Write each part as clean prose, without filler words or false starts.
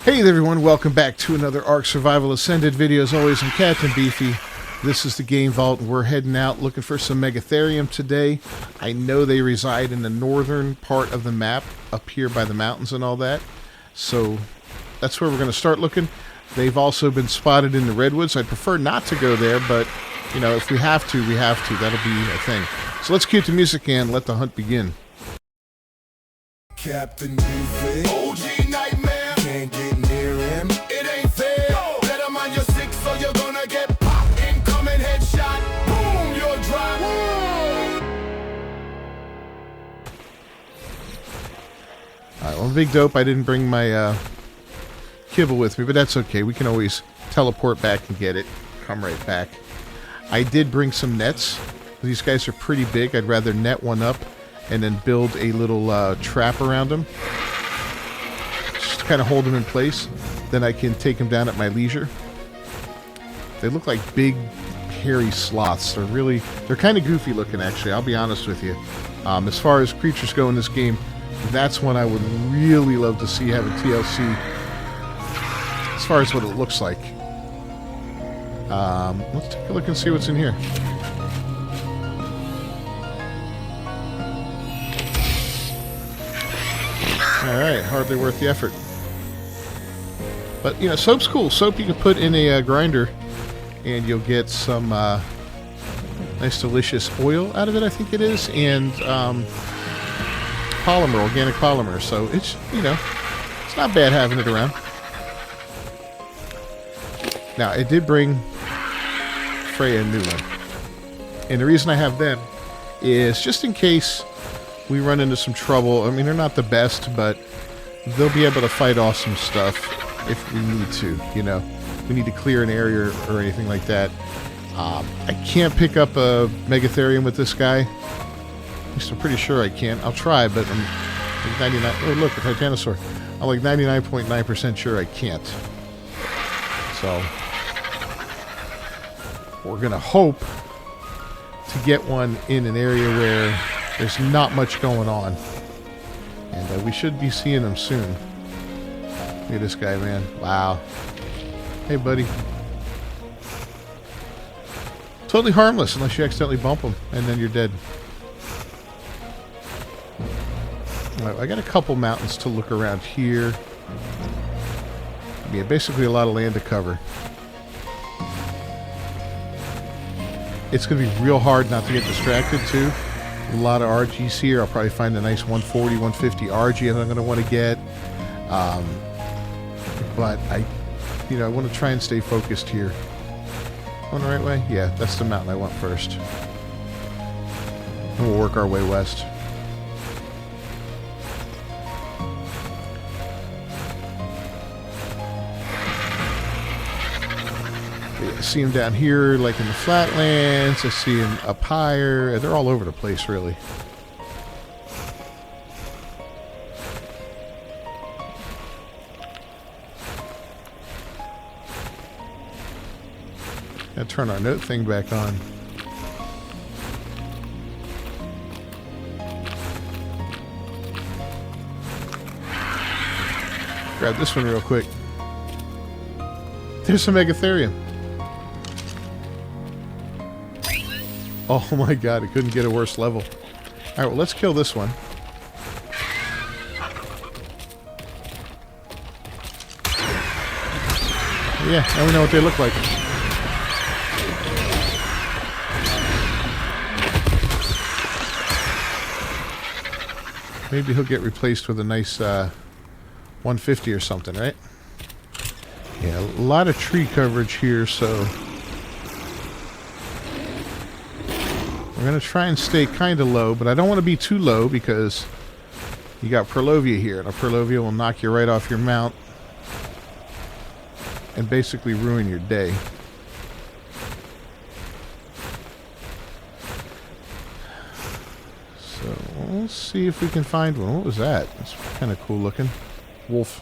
Hey there everyone, welcome back to another Ark Survival Ascended video. As always, I'm Captain Beefy. This is the Game Vault, and we're heading out looking for some Megatherium today. I know they reside in the northern part of the map, up here by the mountains and all that. So that's where we're going to start looking. They've also been spotted in the redwoods. I'd prefer not to go there, but, you know, if we have to, we have to. That'll be a thing. So let's cue the music and let the hunt begin. Captain Beefy, OG nightmare, can't get near him, it ain't fair. Let him on your six, so you're gonna get popped. Incoming headshot, boom, you're dry. Alright, well, I'm a big dope. I didn't bring my kibble with me, but that's okay. We can always teleport back and get it. Come right back. I did bring some nets. These guys are pretty big. I'd rather net one up and then build a little trap around them. Just to kind of hold them in place. Then I can take them down at my leisure. They look like big, hairy sloths. They're kind of goofy looking, actually. I'll be honest with you. As far as creatures go in this game, that's one I would really love to see have a TLC. As far as what it looks like. Let's take a look and see what's in here. Alright, hardly worth the effort. But, you know, soap's cool. Soap you can put in a grinder and you'll get some nice delicious oil out of it, I think it is, and polymer, organic polymer. So it's, you know, it's not bad having it around. Now, I did bring Freya a new one. And the reason I have them is just in case we run into some trouble. I mean, they're not the best, but they'll be able to fight off some stuff if we need to, you know. We need to clear an area or anything like that. I can't pick up a Megatherium with this guy. At least I'm pretty sure I can. I'll try, but I'm like 99... Oh, look, a Titanosaur. I'm like 99.9% sure I can't. So we're going to hope to get one in an area where there's not much going on. And we should be seeing them soon. Look at this guy, man. Wow. Hey, buddy. Totally harmless unless you accidentally bump him, and then you're dead. Alright, I got a couple mountains to look around here. Yeah, basically a lot of land to cover. It's going to be real hard not to get distracted, too. A lot of RGs here. I'll probably find a nice 140, 150 RG that I'm going to want to get. But I want to try and stay focused here. Going the right way? Yeah, that's the mountain I want first. And we'll work our way west. I see them down here, like in the flatlands. I see them up higher. They're all over the place, really. Gotta turn our note thing back on. Grab this one real quick. There's some Megatherium. Oh my god, it couldn't get a worse level. Alright, well, let's kill this one. Yeah, now we know what they look like. Maybe he'll get replaced with a nice 150 or something, right? Yeah, a lot of tree coverage here, so we're going to try and stay kind of low, but I don't want to be too low because you got Purlovia here, and a Purlovia will knock you right off your mount and basically ruin your day. So let's see if we can find one. What was that? That's kind of cool looking. Wolf.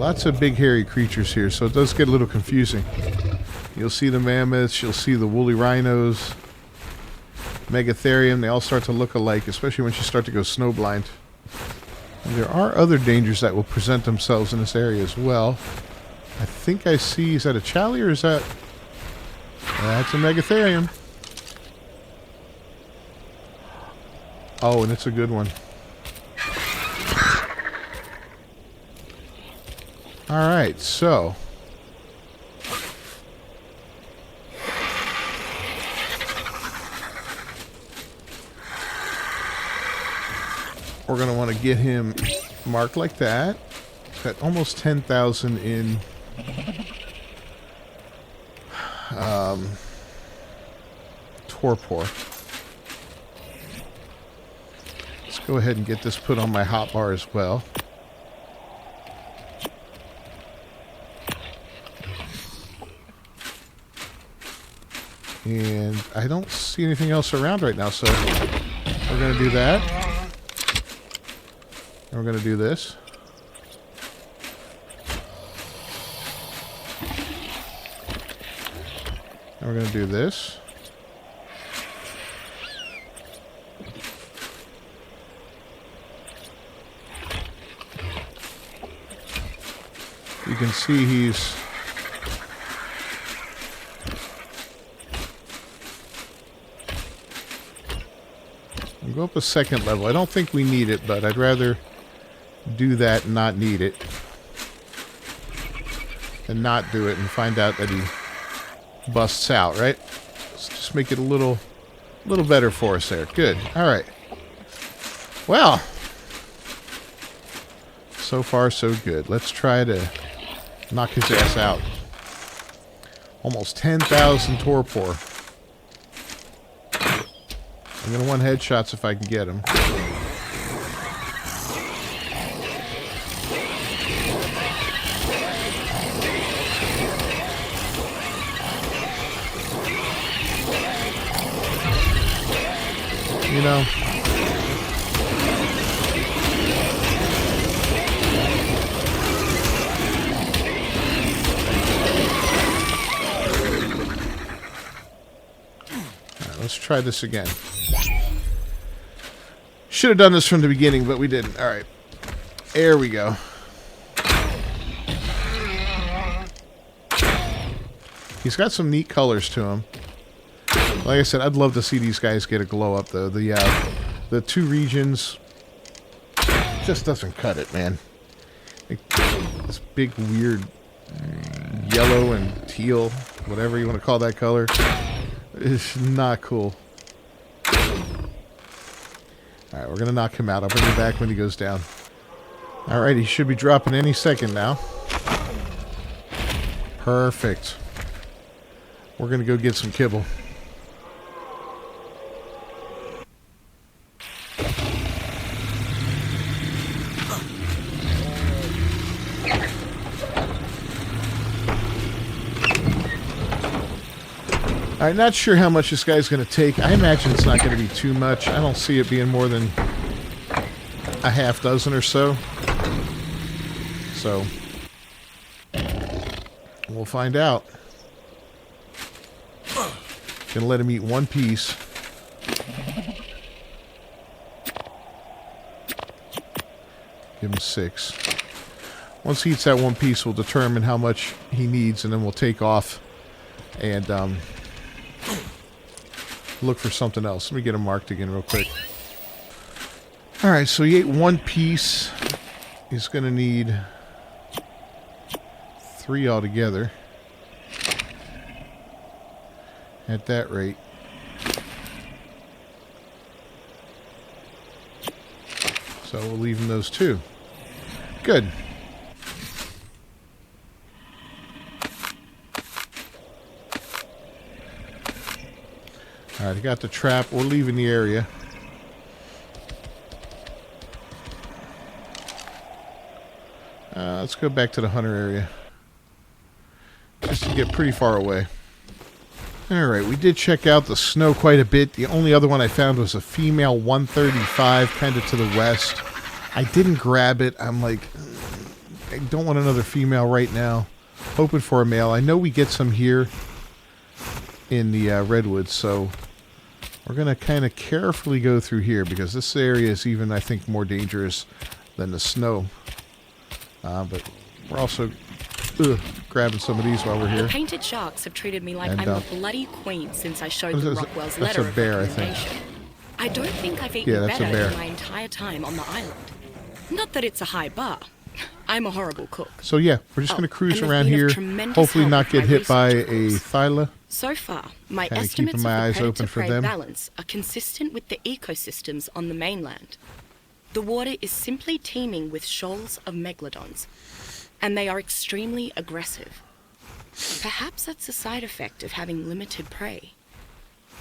lots of big hairy creatures here, so it does get a little confusing. You'll see the mammoths, you'll see the woolly rhinos, megatherium. They all start to look alike, especially once you start to go snowblind. And there are other dangers that will present themselves in this area as well. I think I see, is that a Chally or is that... That's a megatherium. Oh, and it's a good one. Alright, so... we're going to want to get him marked like that. Got almost 10,000 in torpor. Let's go ahead and get this put on my hotbar as well. And I don't see anything else around right now, so we're going to do that. And we're going to do this. And we're going to do this. You can see he's... I'll go up a second level. I don't think we need it, but I'd rather do that and not need it than not do it and find out that he busts out, right? Let's just make it a little better for us there. Good. All right. Well, so far so good. Let's try to knock his ass out. Almost 10,000 torpor. I'm going to want headshots if I can get him. You know, alright, let's try this again. Should have done this from the beginning, but we didn't. Alright, there we go. He's got some neat colors to him. Like I said, I'd love to see these guys get a glow up, though. The two regions just doesn't cut it, man. Like, this big, weird yellow and teal, whatever you want to call that color, is not cool. Alright, we're going to knock him out. I'll bring him back when he goes down. Alright, he should be dropping any second now. Perfect. We're going to go get some kibble. I'm not sure how much this guy's going to take. I imagine it's not going to be too much. I don't see it being more than a half dozen or so. So, we'll find out. Gonna let him eat one piece. Give him 6. Once he eats that one piece, we'll determine how much he needs, and then we'll take off and look for something else. Let me get him marked again real quick. Alright, so he ate one piece. He's going to need 3 altogether. At that rate. So we'll leave him those 2. Good. Alright, I got the trap. We're leaving the area. Let's go back to the hunter area. Just to get pretty far away. Alright, we did check out the snow quite a bit. The only other one I found was a female 135, kind of to the west. I didn't grab it. I'm like, I don't want another female right now. Hoping for a male. I know we get some here in the redwoods, so we're going to kind of carefully go through here because this area is even, I think, more dangerous than the snow. But we're also grabbing some of these while we're here. The painted sharks have treated me like I'm a bloody queen since I showed them Rockwell's that's letter a bear, of I think. recommendation. I don't think I've eaten that's a better bear. in my entire time on the island. Not that it's a high bar. I'm a horrible cook. So yeah, we're just going to cruise and they've around been of here. tremendous Hopefully help not with get my hit by research, of a course. thyla. So far, my Kinda estimates keeping my of eyes the open for predator-prey them. balance are consistent with the ecosystems on the mainland. The water is simply teeming with shoals of megalodons, and they are extremely aggressive. Perhaps that's a side effect of having limited prey.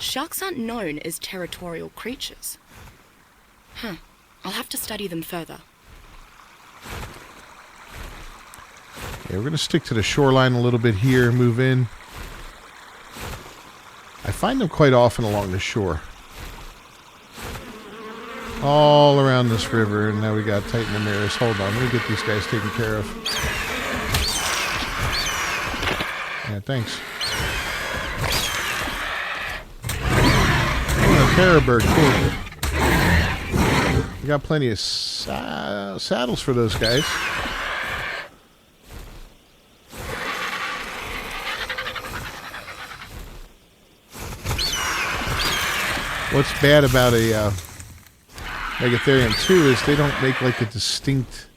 Sharks aren't known as territorial creatures. I'll have to study them further. Yeah, we're going to stick to the shoreline a little bit here, move in. I find them quite often along the shore. All around this river, and now we got to tighten the mirrors. Hold on, let me get these guys taken care of. Yeah, thanks. Oh, a terror bird, cool. We got plenty of saddles for those guys. What's bad about a Megatherium 2 is they don't make like a distinct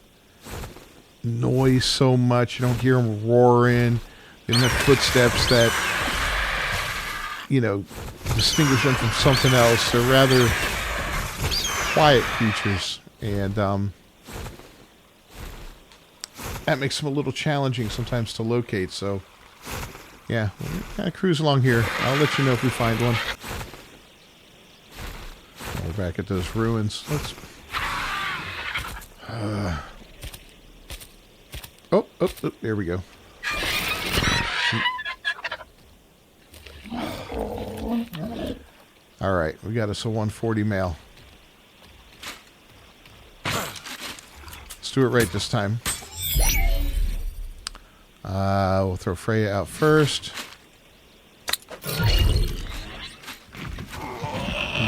noise so much. You don't hear them roaring. They don't have footsteps that, you know, distinguish them from something else. They're rather quiet creatures, and that makes them a little challenging sometimes to locate. So, yeah, we'll kind of cruise along here. I'll let you know if we find one. We're back at those ruins. Let's. Oh, there we go. All right, we got us a 140 male. Let's do it right this time. We'll throw Freya out first.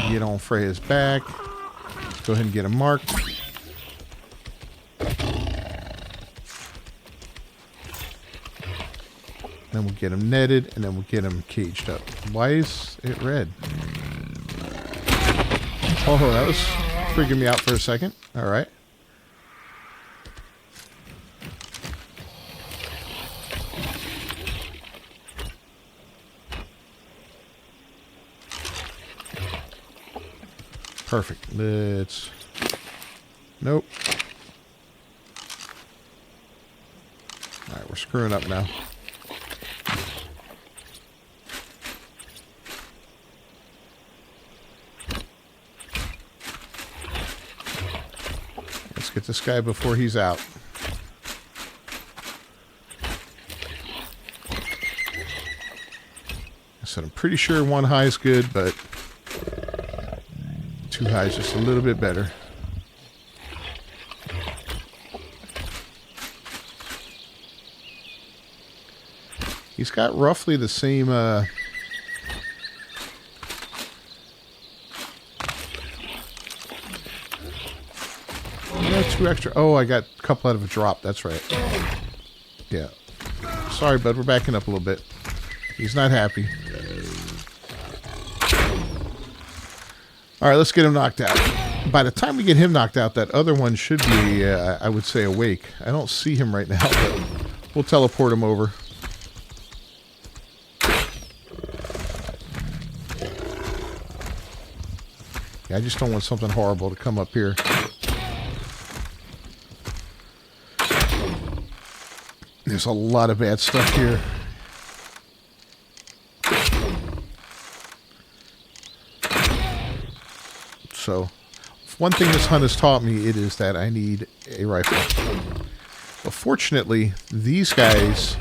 Get on Freya's back. Let's go ahead and get him marked. Then we'll get him netted, and then we'll get him caged up. Why is it red? Oh, that was freaking me out for a second. All right. Perfect. Let's... Nope. Alright, we're screwing up now. Let's get this guy before he's out. I said I'm pretty sure one high is good, but... Too high is just a little bit better. He's got roughly the same two extra. Oh, I got a couple out of a drop. That's right. Yeah. Sorry, bud. We're backing up a little bit. He's not happy. All right, let's get him knocked out. By the time we get him knocked out, that other one should be, I would say, awake. I don't see him right now, but we'll teleport him over. Yeah, I just don't want something horrible to come up here. There's a lot of bad stuff here. So, if one thing this hunt has taught me, it is that I need a rifle. But fortunately, these guys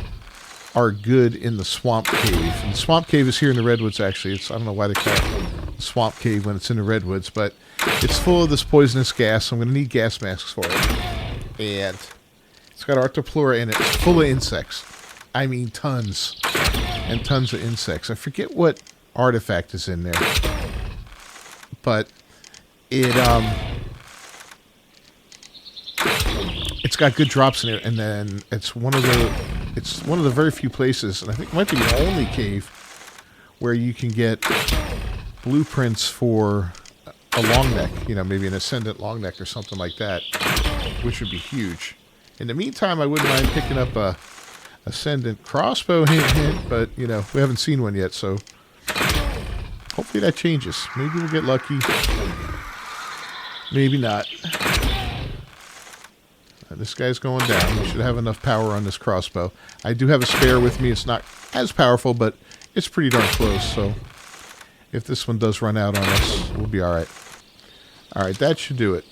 are good in the swamp cave. And the swamp cave is here in the redwoods, actually. I don't know why they call it the swamp cave when it's in the redwoods, but it's full of this poisonous gas, so I'm going to need gas masks for it. And It's got Arthropleura in it. It's full of insects. I mean, tons and tons of insects. I forget what artifact is in there, but it's got good drops in it, and then it's one of the very few places, and I think it might be the only cave where you can get blueprints for a long neck, maybe an Ascendant long neck or something like that, which would be huge. In the meantime, I wouldn't mind picking up a Ascendant crossbow, hint, but, we haven't seen one yet, so hopefully that changes. Maybe we'll get lucky. Maybe not. This guy's going down. We should have enough power on this crossbow. I do have a spare with me. It's not as powerful, but it's pretty darn close, so if this one does run out on us, we'll be alright. Alright, that should do it.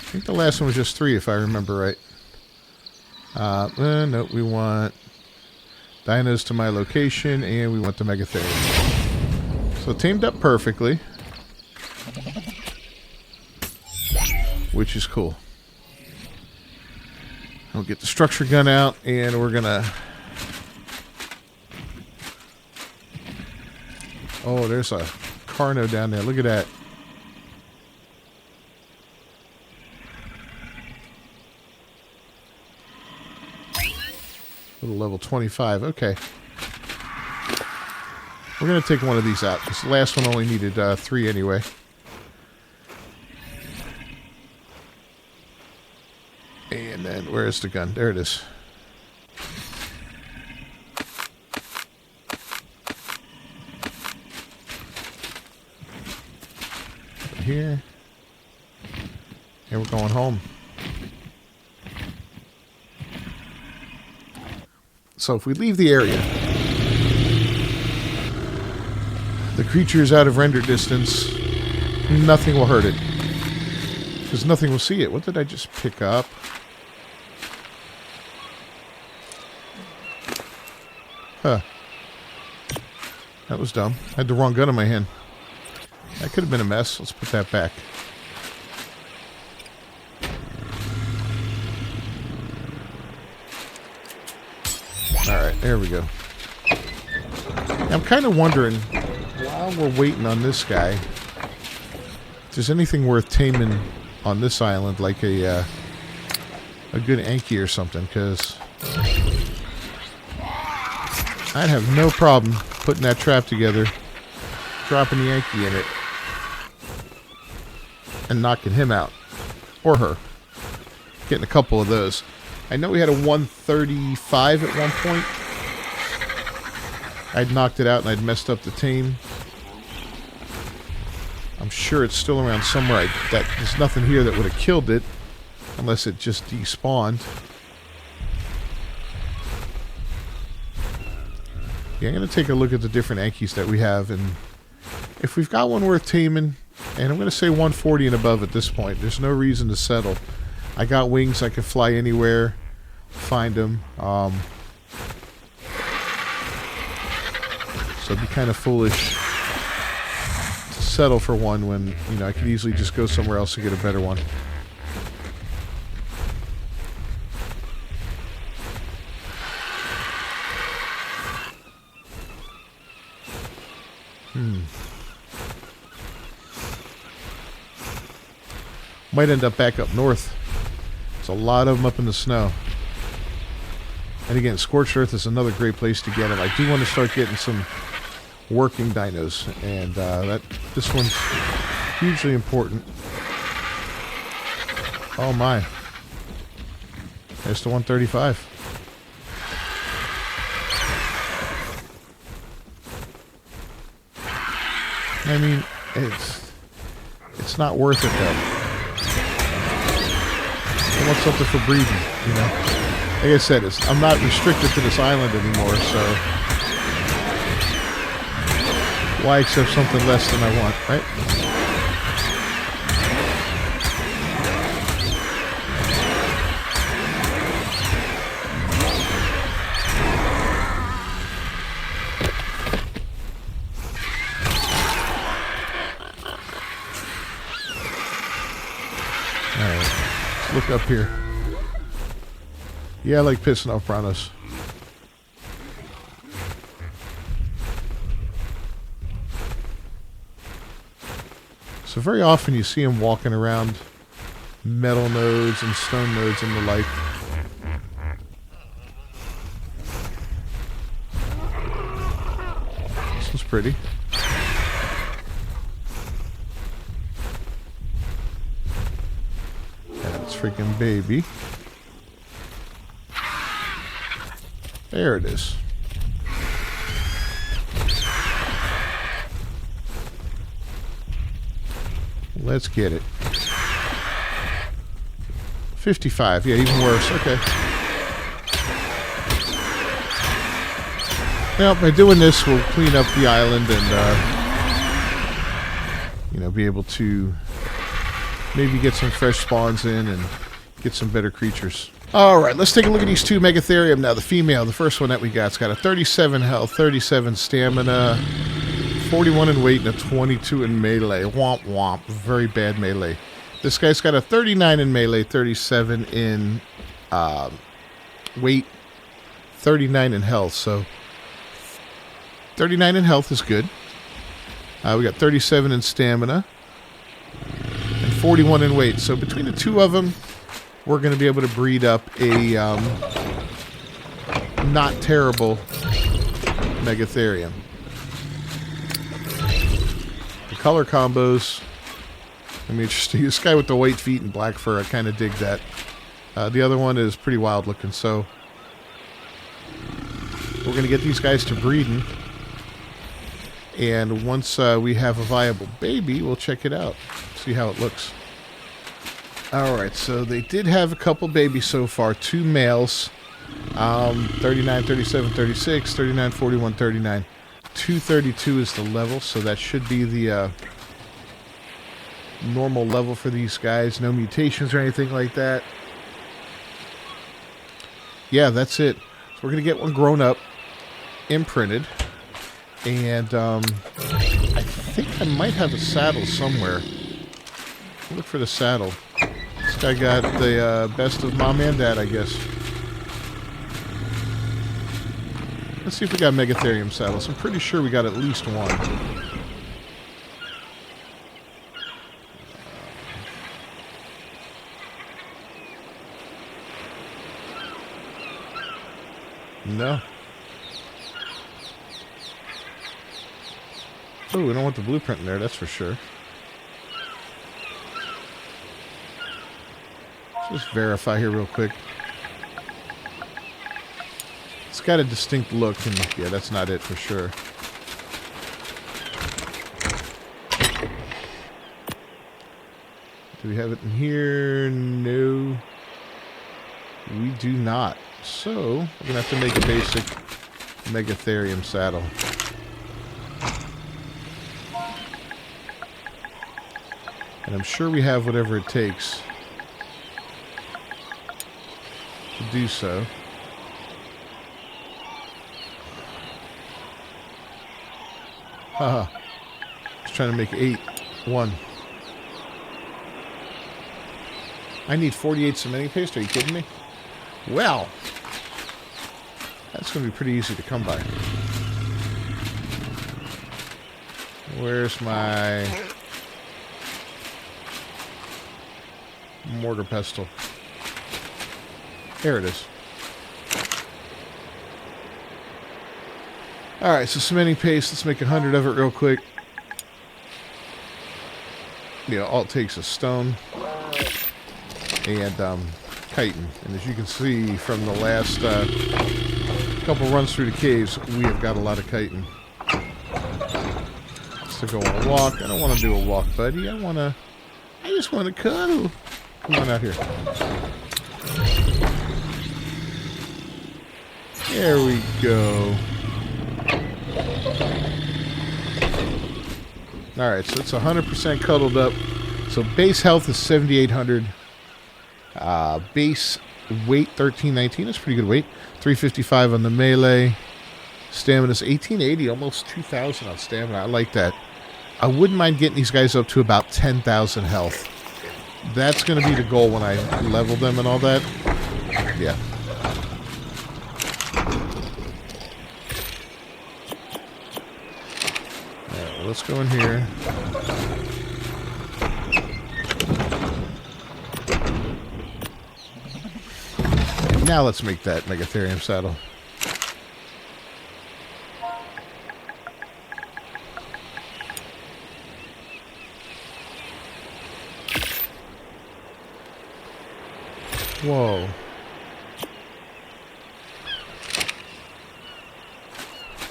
I think the last one was just 3, if I remember right. No, we want dinos to my location, and we want the Megatherium. So tamed up perfectly, which is cool. I'll get the structure gun out, and we're gonna... Oh, there's a Carno down there. Look at that. Little level 25. Okay. We're going to take one of these out. This last one only needed 3 anyway. And then, where's the gun? There it is. Here. And we're going home. So if we leave the area, the creature is out of render distance, nothing will hurt it. Because nothing will see it. What did I just pick up? Huh. That was dumb. I had the wrong gun in my hand. That could have been a mess. Let's put that back. Alright, there we go. I'm kind of wondering, while we're waiting on this guy, if there's anything worth taming on this island, like a good Anki or something, because I'd have no problem putting that trap together, dropping the Anki in it, and knocking him out. Or her. Getting a couple of those. I know we had a 135 at one point. I'd knocked it out and I'd messed up the tame. I'm sure it's still around somewhere. There's nothing here that would have killed it, unless it just despawned. Yeah, I'm going to take a look at the different Ankis that we have, and if we've got one worth taming, and I'm going to say 140 and above at this point. There's no reason to settle. I got wings. I can fly anywhere. Find them. So it'd be kind of foolish to settle for one when, I could easily just go somewhere else to get a better one. Might end up back up north. There's a lot of them up in the snow. And again, Scorched Earth is another great place to get them. I do want to start getting some working dinos, and this one's hugely important. Oh my. There's the 135. I mean, it's not worth it though. I want something for breeding, Like I said, I'm not restricted to this island anymore, so why accept something less than I want, right? Let's look up here. Yeah, I like pissing off Bronos. So very often you see them walking around metal nodes and stone nodes and the like. This one's pretty. That's freaking baby. There it is. Let's get it. 55. Yeah, even worse. Okay. Now, by doing this, we'll clean up the island and, you know, be able to maybe get some fresh spawns in and get some better creatures. Alright, let's take a look at these two Megatherium now. The female, the first one that we got's got a 37 health, 37 stamina, 41 in weight, and a 22 in melee. Womp womp. Very bad melee. This guy's got a 39 in melee, 37 in weight, 39 in health. So 39 in health is good. We got 37 in stamina and 41 in weight. So between the two of them, we're going to be able to breed up a not terrible Megatherium. The color combos, I mean, interesting. This guy with the white feet and black fur, I kind of dig that. The other one is pretty wild looking, so we're going to get these guys to breeding. And once we have a viable baby, we'll check it out, see how it looks. Alright, so they did have a couple babies so far. 2 males. 39, 37, 36, 39, 41, 39. 232 is the level, so that should be the normal level for these guys. No mutations or anything like that. Yeah, that's it. So we're going to get one grown up, imprinted. And I think I might have a saddle somewhere. Look for the saddle. This guy got the best of mom and dad, I guess. Let's see if we got Megatherium saddles. I'm pretty sure we got at least one. No. Oh, we don't want the blueprint in there, that's for sure. Let's just verify here real quick. It's got a distinct look, and yeah, that's not it for sure. Do we have it in here? No. We do not. So, we're going to have to make a basic Megatherium saddle. And I'm sure we have whatever it takes to do so. Haha. Just trying to make 8. 1. I need 48 cementing paste? Are you kidding me? Well, that's going to be pretty easy to come by. Where's my mortar pestle? There it is. Alright, so cementing paste. Let's make 100 of it real quick. Yeah, all it takes is stone and chitin. And as you can see from the last couple runs through the caves, we have got a lot of chitin. Let's go on a walk. I don't want to do a walk, buddy. I just want to cuddle. Come on out here. There we go. Alright, so it's 100% cuddled up. So base health is 7,800. Base weight 1319. That's pretty good weight. 355 on the melee. Stamina is 1880. Almost 2,000 on stamina. I like that. I wouldn't mind getting these guys up to about 10,000 health. That's going to be the goal when I level them and all that. Yeah. Alright, well, let's go in here. And now let's make that Megatherium saddle. Whoa.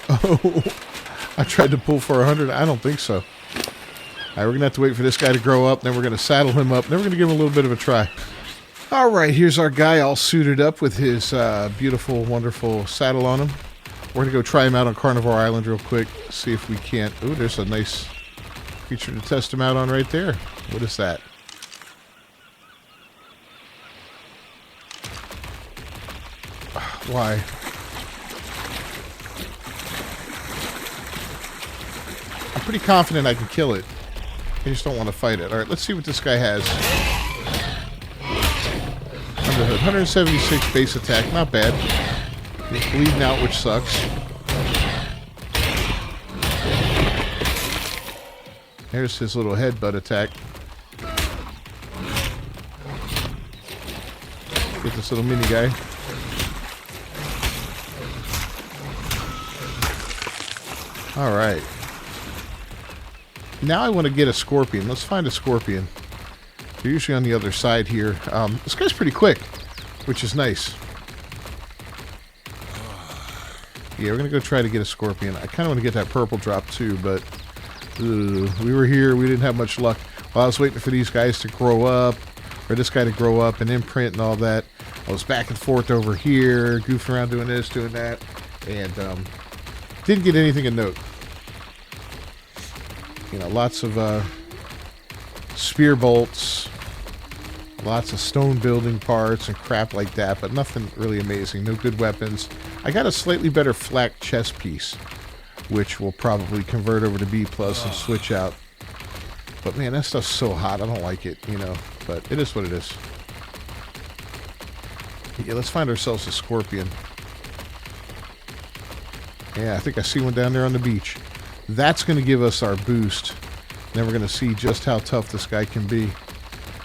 Oh, I tried to pull for 100. I don't think so. All right, we're going to have to wait for this guy to grow up. Then we're going to saddle him up. Then we're going to give him a little bit of a try. All right, here's our guy all suited up with his beautiful, wonderful saddle on him. We're going to go try him out on Carnivore Island real quick. See if we can't. Ooh, there's a nice creature to test him out on right there. What is that? Why? I'm pretty confident I can kill it. I just don't want to fight it. Alright, let's see what this guy has. Underhood. 176 base attack. Not bad. He's bleeding out, which sucks. There's his little headbutt attack. Get this little mini guy. Alright. Now I want to get a scorpion. Let's find a scorpion. They're usually on the other side here. This guy's pretty quick, which is nice. Yeah, we're going to go try to get a scorpion. I kind of want to get that purple drop too, but we were here. We didn't have much luck. While I was waiting for these guys to grow up, or this guy to grow up and imprint and all that, I was back and forth over here, goofing around doing this, doing that, and didn't get anything of note. You know, lots of spear bolts, lots of stone building parts and crap like that, but nothing really amazing. No good weapons. I got a slightly better flak chest piece, which will probably convert over to B+ and switch out. But man, that stuff's so hot. I don't like it, you know, but it is what it is. Yeah, let's find ourselves a scorpion. Yeah, I think I see one down there on the beach. That's going to give us our boost. Then we're going to see just how tough this guy can be.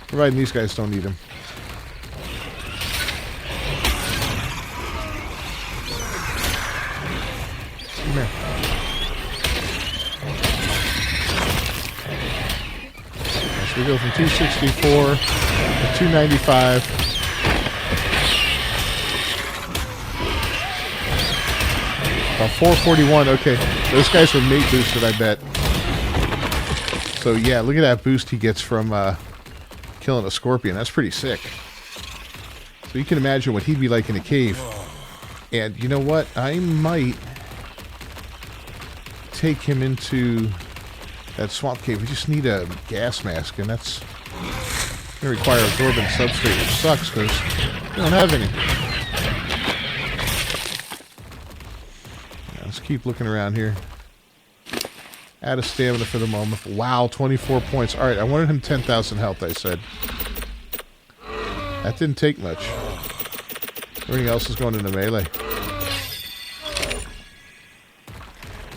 Providing these guys don't eat him. Come here. So we go from 264 to 295. About 441. Okay, those guys were mate boosted, I bet. So yeah, look at that boost he gets from killing a scorpion. That's pretty sick. So you can imagine what he'd be like in a cave. And you know what? I might take him into that swamp cave. We just need a gas mask, and that's going to require absorbent substrate, which sucks because we don't have any. Let's keep looking around here. Out of stamina for the moment. Wow, 24 points. Alright, I wanted him 10,000 health, I said. That didn't take much. Everything else is going into melee.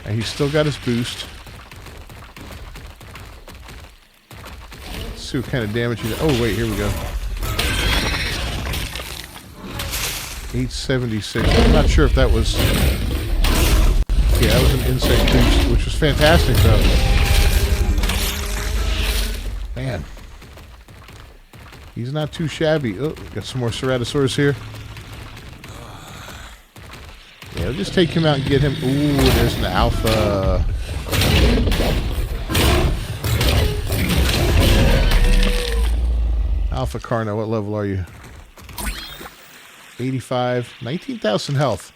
And he's still got his boost. Let's see what kind of damage he does. Oh, wait, here we go. 876. I'm not sure if that was... Yeah, that was an insect boost, which was fantastic, though. Man. He's not too shabby. Oh, got some more Ceratosaurus here. Yeah, we'll just take him out and get him. Ooh, there's an alpha. Alpha Carno, what level are you? 85. 19,000 health.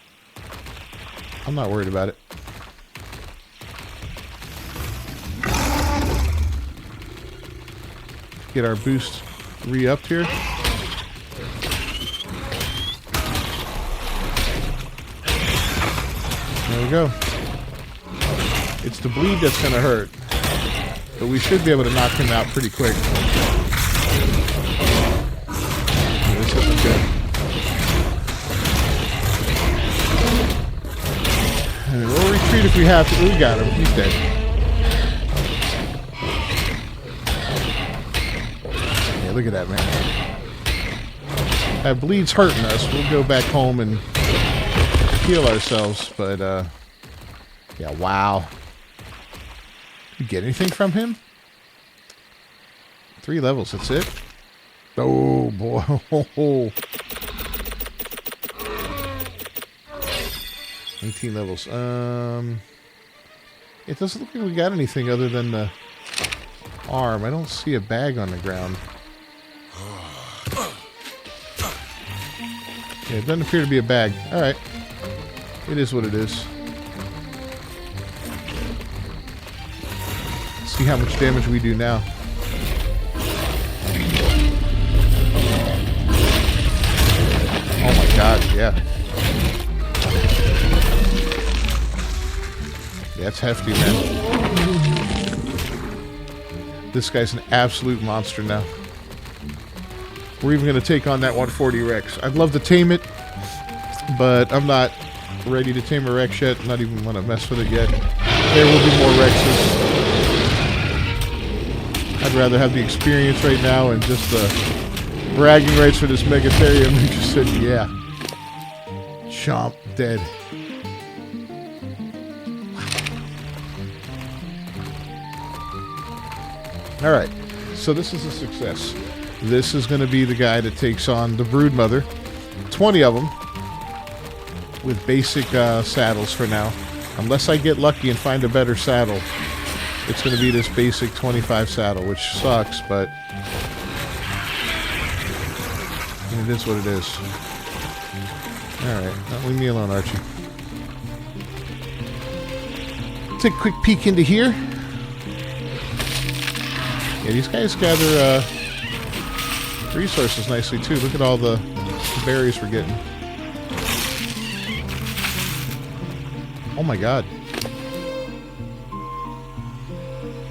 I'm not worried about it. Get our boost re-upped here. There we go. It's the bleed that's going to hurt. But we should be able to knock him out pretty quick. This isn't good. And we'll retreat if we have to. We got him. He's dead. Yeah, look at that, man. That bleed's hurting us. We'll go back home and heal ourselves, but, yeah, wow. Did we get anything from him? 3 levels, that's it? Oh, boy. 18 levels. It doesn't look like we got anything other than the arm. I don't see a bag on the ground. Yeah, it doesn't appear to be a bag. Alright. It is what it is. Let's see how much damage we do now. Oh my god, yeah. That's hefty, man. This guy's an absolute monster now. We're even going to take on that 140 Rex. I'd love to tame it, but I'm not ready to tame a Rex yet. Not even want to mess with it yet. There will be more Rexes. I'd rather have the experience right now and just the bragging rights for this Megatherium. He just said, yeah. Chomp, dead. Alright, so this is a success. This is going to be the guy that takes on the Broodmother. 20 of them. With basic saddles for now. Unless I get lucky and find a better saddle. It's going to be this basic 25 saddle, which sucks, but it is what it is. Alright, leave me alone, Archie. Take a quick peek into here. Yeah, these guys gather resources nicely, too. Look at all the berries we're getting. Oh my god.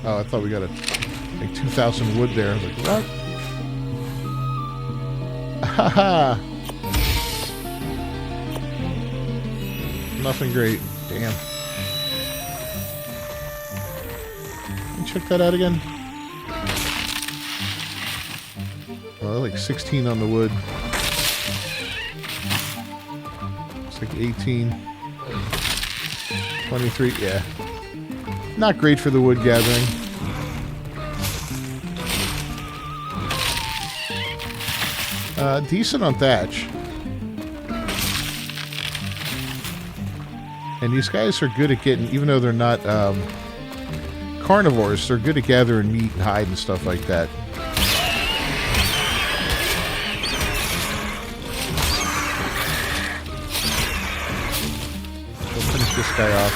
Oh, I thought we got like 2,000 wood there. I was like, what? Haha! Nothing great. Damn. Can you check that out again? Oh, like 16 on the wood. It's like 18. 23, yeah. Not great for the wood gathering. Decent on thatch. And these guys are good at getting, even though they're not carnivores, they're good at gathering meat and hide and stuff like that. We'll finish this guy off.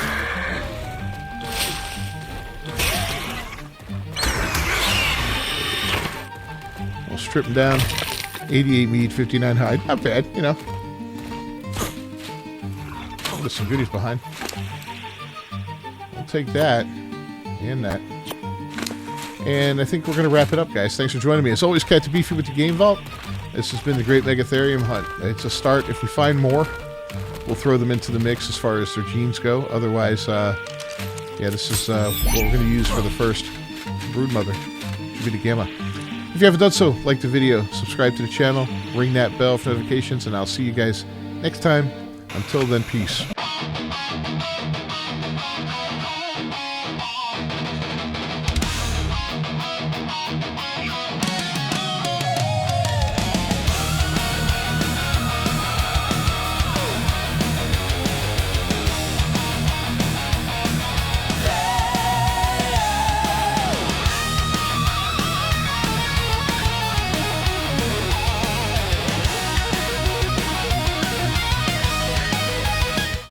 We'll strip him down. 88 meat, 59 hide. Not bad, you know. There's some goodies behind. We'll take that and that. And I think we're going to wrap it up, guys. Thanks for joining me. As always, Cat to Beefy with the Game Vault. This has been the Great Megatherium Hunt. It's a start. If we find more, we'll throw them into the mix as far as their genes go. Otherwise, yeah, this is what we're going to use for the first Broodmother. Should be the Gamma. If you haven't done so, like the video, subscribe to the channel, ring that bell for notifications, and I'll see you guys next time. Until then, peace.